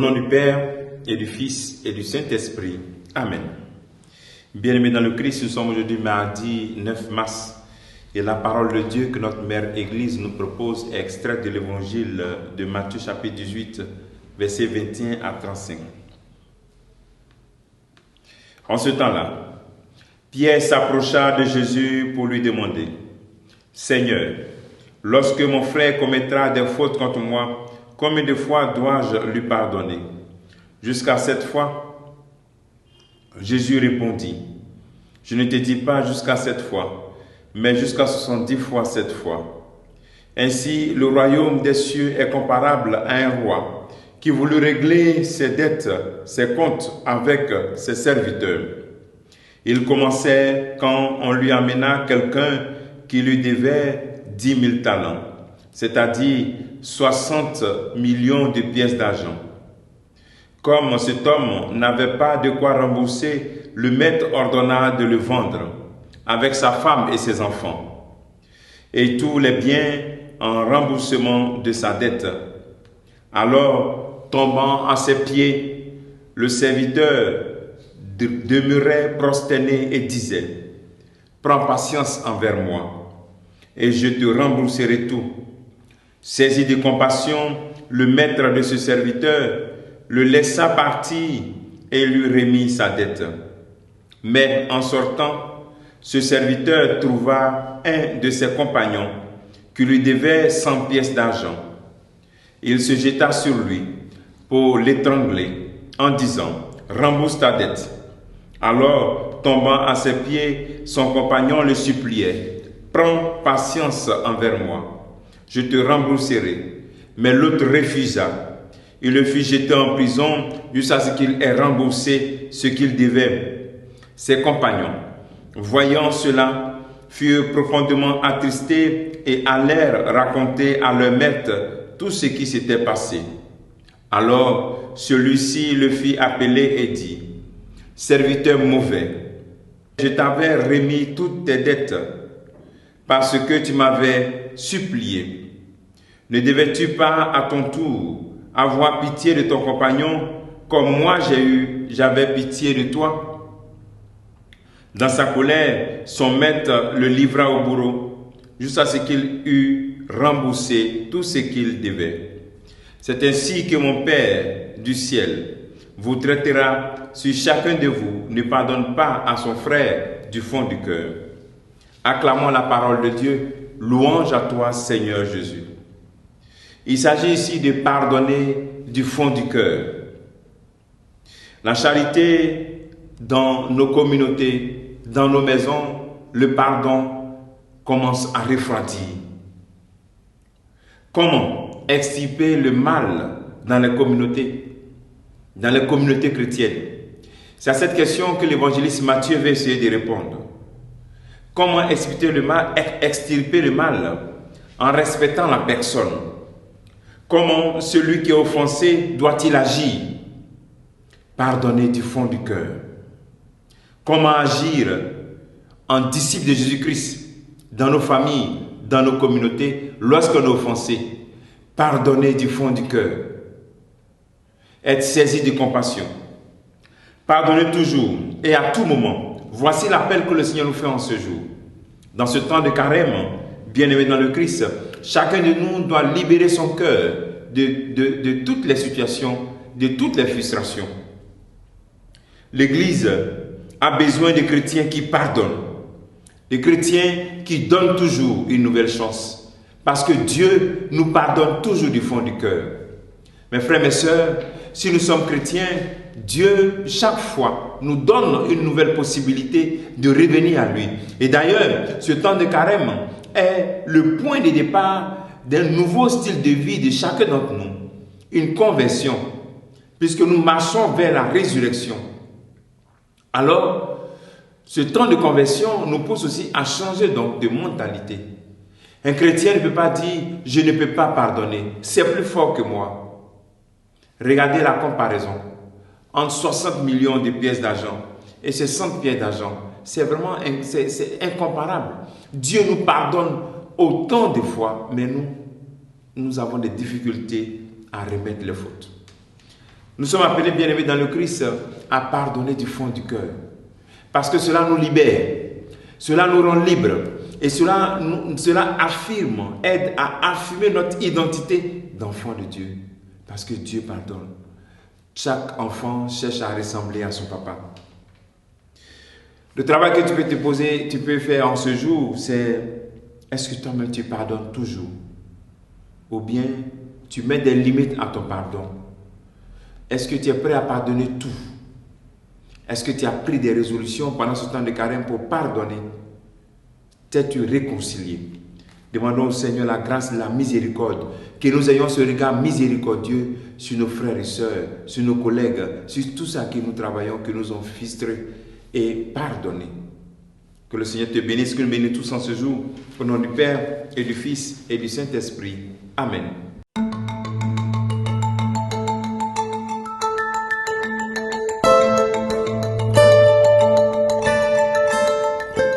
nom du Père et du Fils et du Saint-Esprit. Amen. Bien-aimés dans le Christ, nous sommes aujourd'hui mardi 9 mars et la parole de Dieu que notre Mère Église nous propose est extraite de l'évangile de Matthieu chapitre 18, versets 21 à 35. En ce temps-là, Pierre s'approcha de Jésus pour lui demander: Seigneur, lorsque mon frère commettra des fautes contre moi, combien de fois dois-je lui pardonner? Jusqu'à 7 fois? Jésus répondit: Je ne te dis pas jusqu'à 7 fois, mais jusqu'à 70 fois 7 fois. Ainsi, le royaume des cieux est comparable à un roi qui voulut régler ses dettes, ses comptes avec ses serviteurs. Il commençait quand on lui amena quelqu'un qui lui devait 10 000 talents, c'est-à-dire 60 millions de pièces d'argent. Comme cet homme n'avait pas de quoi rembourser, le maître ordonna de le vendre avec sa femme et ses enfants, et tous les biens en remboursement de sa dette. Alors, tombant à ses pieds, le serviteur demeurait prosterné et disait: Prends patience envers moi, et je te rembourserai tout. Saisi de compassion, le maître de ce serviteur le laissa partir et lui remit sa dette. Mais en sortant, ce serviteur trouva un de ses compagnons qui lui devait 100 pièces d'argent. Il se jeta sur lui pour l'étrangler en disant: Rembourse ta dette. Alors, tombant à ses pieds, son compagnon le suppliait: Prends patience envers moi, je te rembourserai. Mais l'autre refusa. Il le fit jeter en prison jusqu'à ce qu'il ait remboursé ce qu'il devait. Ses compagnons, voyant cela, furent profondément attristés et allèrent raconter à leur maître tout ce qui s'était passé. Alors celui-ci le fit appeler et dit: Serviteur mauvais, je t'avais remis toutes tes dettes parce que tu m'avais supplié. Ne devais-tu pas à ton tour avoir pitié de ton compagnon comme moi j'avais pitié de toi? Dans sa colère, son maître le livra au bourreau jusqu'à ce qu'il eût remboursé tout ce qu'il devait. C'est ainsi que mon Père du ciel vous traitera si chacun de vous ne pardonne pas à son frère du fond du cœur. Acclamons la parole de Dieu. Louange à toi, Seigneur Jésus. Il s'agit ici de pardonner du fond du cœur. La charité dans nos communautés, dans nos maisons, le pardon commence à refroidir. Comment extirper le mal dans les communautés chrétiennes? C'est à cette question que l'évangéliste Matthieu va essayer de répondre. Comment extirper le mal en respectant la personne? Comment celui qui est offensé doit-il agir? Pardonner du fond du cœur. Comment agir en disciple de Jésus-Christ dans nos familles, dans nos communautés, lorsqu'on est offensé? Pardonner du fond du cœur. Être saisi de compassion. Pardonner toujours et à tout moment. Voici l'appel que le Seigneur nous fait en ce jour. Dans ce temps de carême, bien-aimés dans le Christ, chacun de nous doit libérer son cœur de toutes les situations, de toutes les frustrations. L'Église a besoin de chrétiens qui pardonnent, de chrétiens qui donnent toujours une nouvelle chance, parce que Dieu nous pardonne toujours du fond du cœur. Mes frères, mes sœurs, si nous sommes chrétiens, Dieu, chaque fois, nous donne une nouvelle possibilité de revenir à lui. Et d'ailleurs, ce temps de carême est le point de départ d'un nouveau style de vie de chacun d'entre nous. Une conversion, puisque nous marchons vers la résurrection. Alors, ce temps de conversion nous pousse aussi à changer donc de mentalité. Un chrétien ne peut pas dire « je ne peux pas pardonner, c'est plus fort que moi ». Regardez la comparaison entre 60 millions de pièces d'argent et ces 100 pièces d'argent. C'est vraiment c'est incomparable. Dieu nous pardonne autant de fois, mais nous avons des difficultés à remettre les fautes. Nous sommes appelés, bien-aimés dans le Christ, à pardonner du fond du cœur. Parce que cela nous libère, cela nous rend libres et cela affirme, aide à affirmer notre identité d'enfant de Dieu. Parce que Dieu pardonne. Chaque enfant cherche à ressembler à son papa. Le travail que tu peux te poser, tu peux faire en ce jour, c'est est-ce que toi-même tu pardonnes toujours? Ou bien tu mets des limites à ton pardon? Est-ce que tu es prêt à pardonner tout? Est-ce que tu as pris des résolutions pendant ce temps de carême pour pardonner? T'es-tu réconcilié? Demandons au Seigneur la grâce et la miséricorde, que nous ayons ce regard miséricordieux sur nos frères et sœurs, sur nos collègues, sur tout ça que nous travaillons, que nous avons fistré et pardonné. Que le Seigneur te bénisse, que nous bénisse tous en ce jour, au nom du Père et du Fils et du Saint-Esprit. Amen.